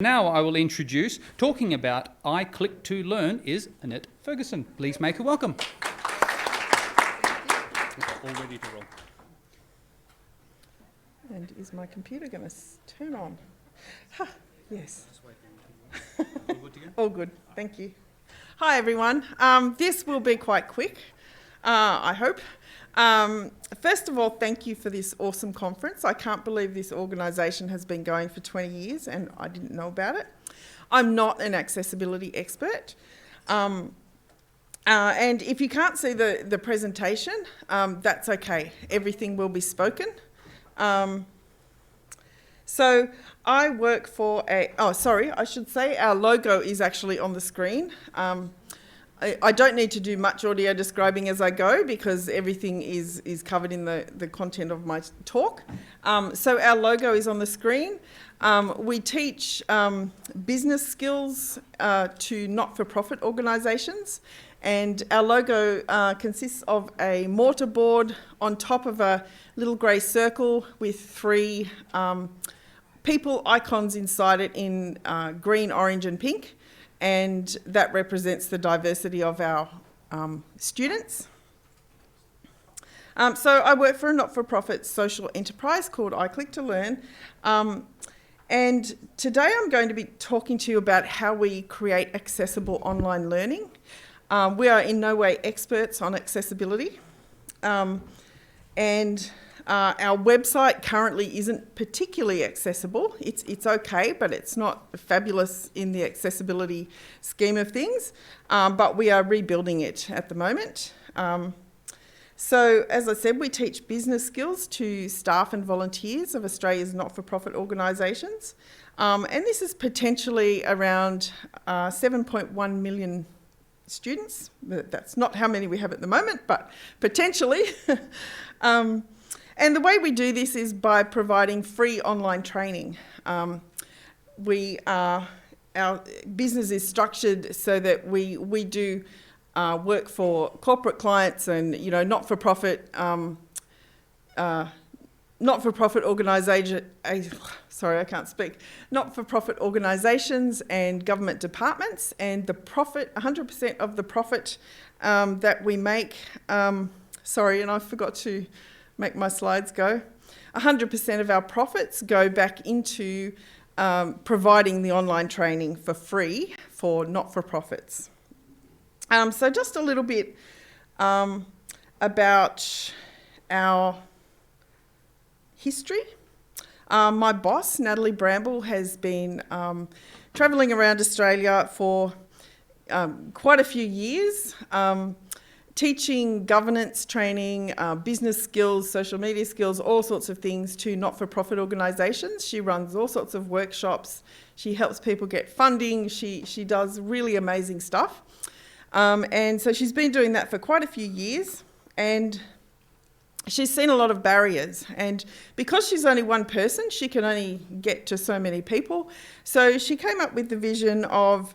Now I will introduce, talking about iClick2Learn, is Annette Ferguson. Please make her welcome. All ready to roll. And is my computer going to turn on? Yes. All good to go? All good, thank you. Hi everyone. This will be quite quick, I hope. First of all, thank you for this awesome conference. I can't believe this organisation has been going for 20 years and I didn't know about it. I'm not an accessibility expert. And if you can't see the presentation, that's okay. Everything will be spoken. So I work for I should say our logo is actually on the screen. I don't need to do much audio describing as I go because everything is covered in the content of my talk. So our logo is on the screen. We teach business skills to not-for-profit organisations, and our logo consists of a mortarboard on top of a little grey circle with three people icons inside it in green, orange and pink. And that represents the diversity of our students. So I work for a not-for-profit social enterprise called iClick2Learn. And today I'm going to be talking to you about how we create accessible online learning. We are in no way experts on accessibility. Our website currently isn't particularly accessible. It's okay, but it's not fabulous in the accessibility scheme of things. But we are rebuilding it at the moment. So, as I said, we teach business skills to staff and volunteers of Australia's not-for-profit organisations. And this is potentially around 7.1 million students. That's not how many we have at the moment, but potentially. And the way we do this is by providing free online training. Our business is structured so that we do work for corporate clients and not-for-profit not-for-profit organisations and government departments, and the profit, 100% of the profit that we make. And I forgot to make my slides go. 100% of our profits go back into providing the online training for free for not-for-profits. So just a little bit about our history. My boss, Natalie Bramble, has been travelling around Australia for quite a few years, teaching governance training, business skills, social media skills, all sorts of things to not-for-profit organisations. She runs all sorts of workshops. She helps people get funding. She does really amazing stuff. And so she's been doing that for quite a few years, and she's seen a lot of barriers. And because she's only one person, she can only get to so many people. So she came up with the vision of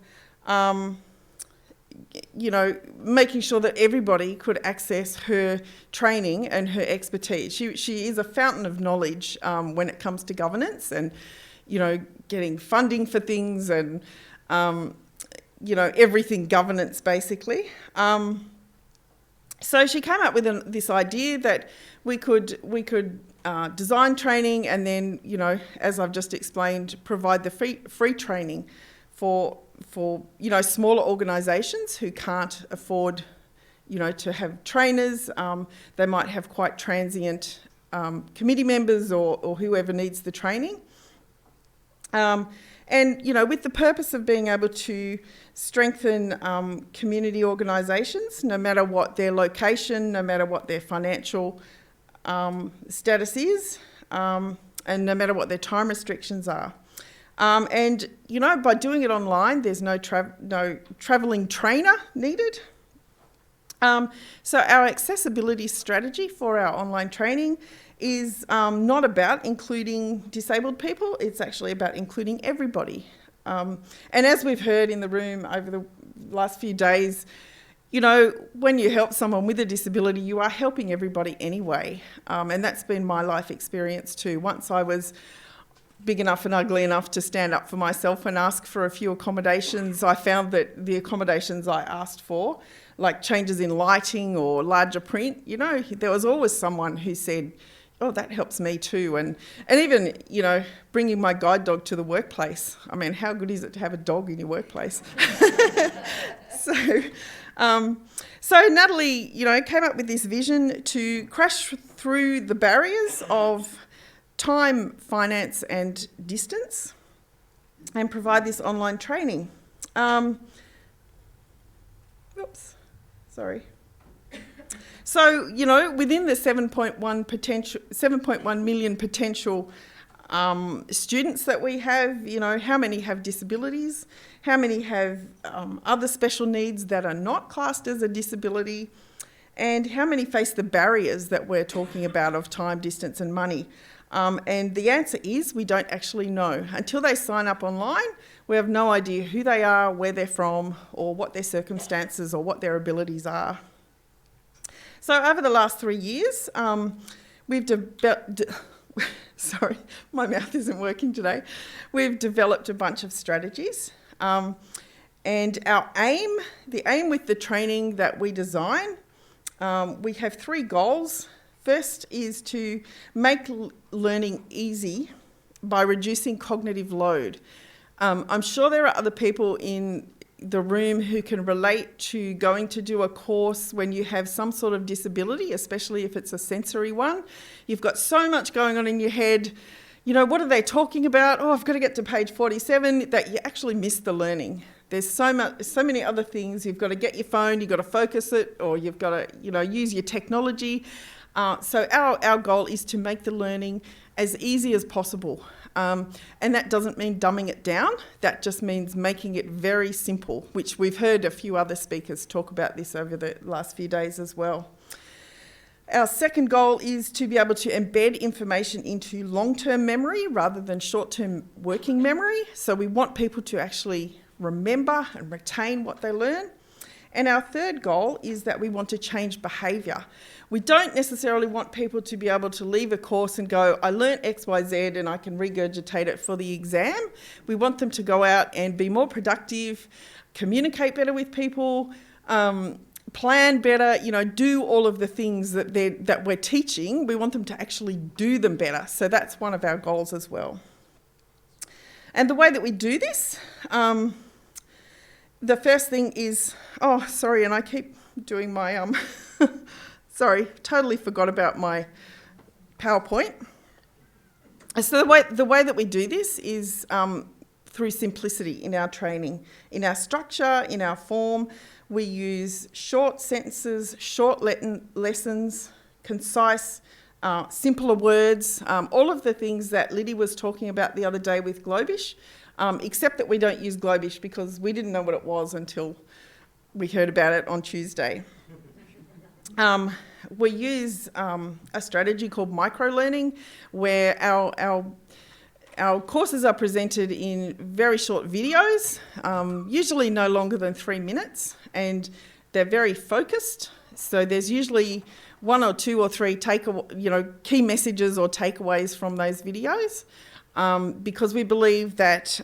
making sure that everybody could access her training and her expertise. She is a fountain of knowledge when it comes to governance and, getting funding for things and, everything governance basically. So she came up with this idea that we could design training and then, as I've just explained, provide the free training for smaller organisations who can't afford, to have trainers. They might have quite transient committee members or whoever needs the training. With the purpose of being able to strengthen community organisations, no matter what their location, no matter what their financial status is, and no matter what their time restrictions are. By doing it online, there's no travelling trainer needed. So our accessibility strategy for our online training is not about including disabled people, it's actually about including everybody. And as we've heard in the room over the last few days, when you help someone with a disability, you are helping everybody anyway. And that's been my life experience too. Once I was big enough and ugly enough to stand up for myself and ask for a few accommodations, I found that the accommodations I asked for, like changes in lighting or larger print, you know, there was always someone who said, oh, that helps me too. And even, you know, bringing my guide dog to the workplace. I mean, how good is it to have a dog in your workplace? So Natalie, you know, came up with this vision to crash through the barriers of time, finance and distance and provide this online training. So, you know, within the 7.1 million potential students that we have, you know, how many have disabilities? How many have other special needs that are not classed as a disability? And how many face the barriers that we're talking about of time, distance and money? And the answer is we don't actually know. Until they sign up online, we have no idea who they are, where they're from, or what their circumstances or what their abilities are. So over the last 3 years, we've sorry, my mouth isn't working today. We've developed a bunch of strategies. And our aim, the aim with the training that we design, we have 3 goals. First is to make learning easy by reducing cognitive load. I'm sure there are other people in the room who can relate to going to do a course when you have some sort of disability, especially if it's a sensory one. You've got so much going on in your head. You know, what are they talking about? Oh, I've got to get to page 47, that you actually miss the learning. There's so many other things. You've got to get your phone, you've got to focus it, or you've got to, you know, use your technology. So our goal is to make the learning as easy as possible. And that doesn't mean dumbing it down. That just means making it very simple, which we've heard a few other speakers talk about this over the last few days as well. Our second goal is to be able to embed information into long-term memory rather than short-term working memory. So we want people to actually remember and retain what they learn. And our third goal is that we want to change behaviour. We don't necessarily want people to be able to leave a course and go, I learnt X, Y, Z and I can regurgitate it for the exam. We want them to go out and be more productive, communicate better with people, plan better, you know, do all of the things that we're teaching. We want them to actually do them better. So that's one of our goals as well. And the way that we do this, the first thing is, oh, sorry, and I keep doing my, sorry, totally forgot about my PowerPoint. So the way that we do this is through simplicity in our training. In our structure, in our form, we use short sentences, short lessons, concise, simpler words, all of the things that Liddy was talking about the other day with Globish, except that we don't use Globish because we didn't know what it was until we heard about it on Tuesday. We use a strategy called micro-learning, where our courses are presented in very short videos, usually no longer than 3 minutes, and they're very focused. So there's usually 1 or 2 or 3 key messages or takeaways from those videos, because we believe that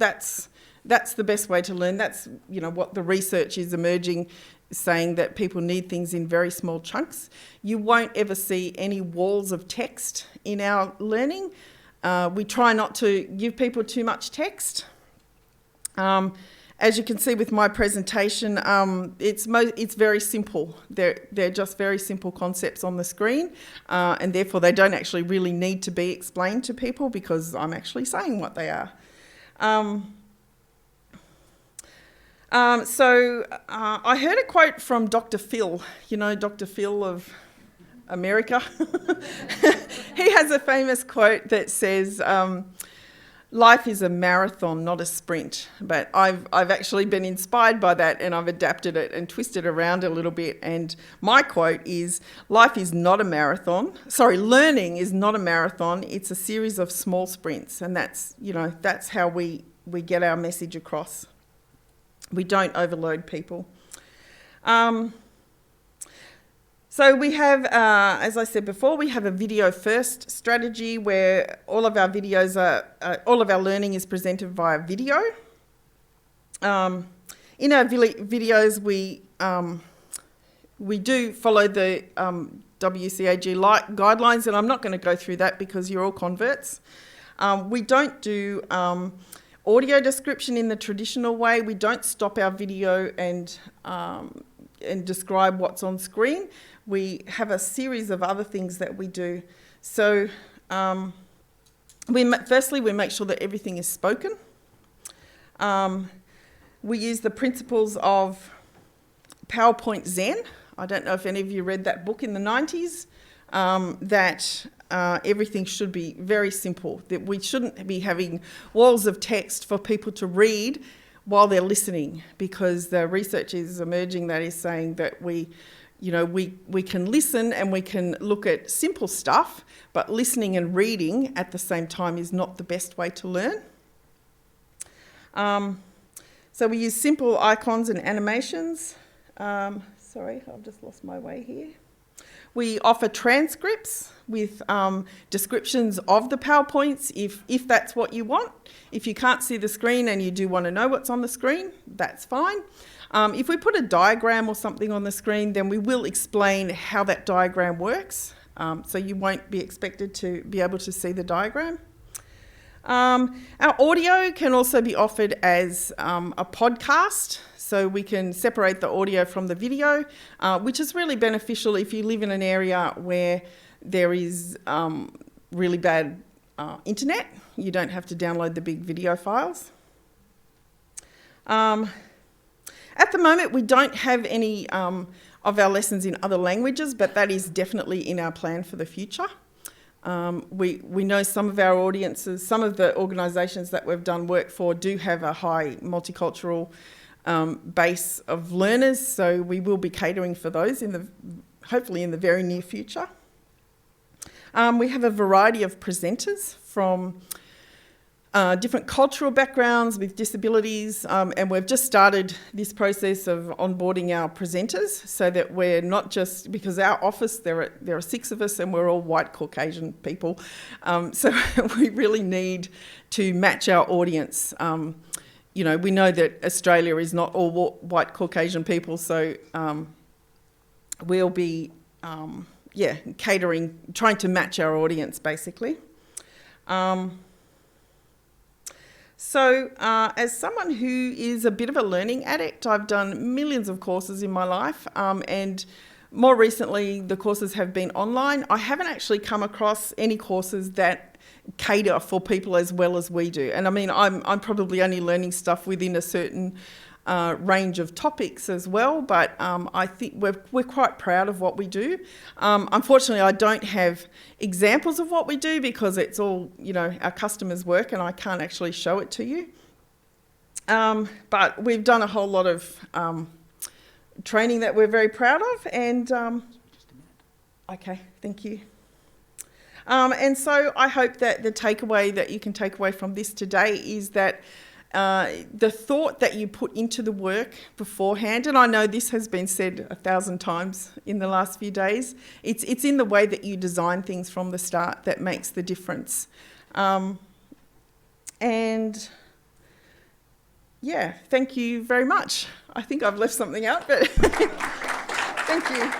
that's the best way to learn. That's what the research is emerging, saying that people need things in very small chunks. You won't ever see any walls of text in our learning. We try not to give people too much text. As you can see with my presentation, it's very simple. They're just very simple concepts on the screen, and therefore they don't actually really need to be explained to people because I'm actually saying what they are. I heard a quote from Dr. Phil, Dr. Phil of America. He has a famous quote that says, life is a marathon, not a sprint. But I've actually been inspired by that, and I've adapted it and twisted it around a little bit. And my quote is, life is not a marathon. Sorry, learning is not a marathon. It's a series of small sprints. And that's how we get our message across. We don't overload people. So we have, as I said before, we have a video first strategy where all of our videos all of our learning is presented via video. In our videos, we do follow the WCAG guidelines, and I'm not going to go through that because you're all converts. We don't do audio description in the traditional way. We don't stop our video and describe what's on screen. We have a series of other things that we do. So firstly, we make sure that everything is spoken. We use the principles of PowerPoint Zen. I don't know if any of you read that book in the 90s, that everything should be very simple, that we shouldn't be having walls of text for people to read while they're listening, because the research is emerging that is saying that we can listen and we can look at simple stuff, but listening and reading at the same time is not the best way to learn. So we use simple icons and animations. Sorry, I've just lost my way here. We offer transcripts with descriptions of the PowerPoints if that's what you want. If you can't see the screen and you do want to know what's on the screen, that's fine. If we put a diagram or something on the screen, then we will explain how that diagram works. So you won't be expected to be able to see the diagram. Our audio can also be offered as a podcast, so we can separate the audio from the video, which is really beneficial if you live in an area where there is really bad internet. You don't have to download the big video files. At the moment, we don't have any of our lessons in other languages, but that is definitely in our plan for the future. We know some of our audiences, some of the organisations that we've done work for do have a high multicultural base of learners, so we will be catering for those hopefully in the very near future. We have a variety of presenters from different cultural backgrounds with disabilities, and we've just started this process of onboarding our presenters so that we're not just, because our office, there are 6 of us and we're all white Caucasian people, so we really need to match our audience. We know that Australia is not all white Caucasian people, so we'll be catering, trying to match our audience basically. So as someone who is a bit of a learning addict, I've done millions of courses in my life, and more recently the courses have been online. I haven't actually come across any courses that cater for people as well as we do. And I mean, I'm probably only learning stuff within a certain range of topics as well, but I think we're quite proud of what we do. Unfortunately, I don't have examples of what we do because it's all, our customers' work and I can't actually show it to you. But we've done a whole lot of training that we're very proud of, and okay, thank you. And so I hope that the takeaway that you can take away from this today is that the thought that you put into the work beforehand, and I know this has been said 1,000 times in the last few days, it's in the way that you design things from the start that makes the difference. And yeah, thank you very much. I think I've left something out, but thank you.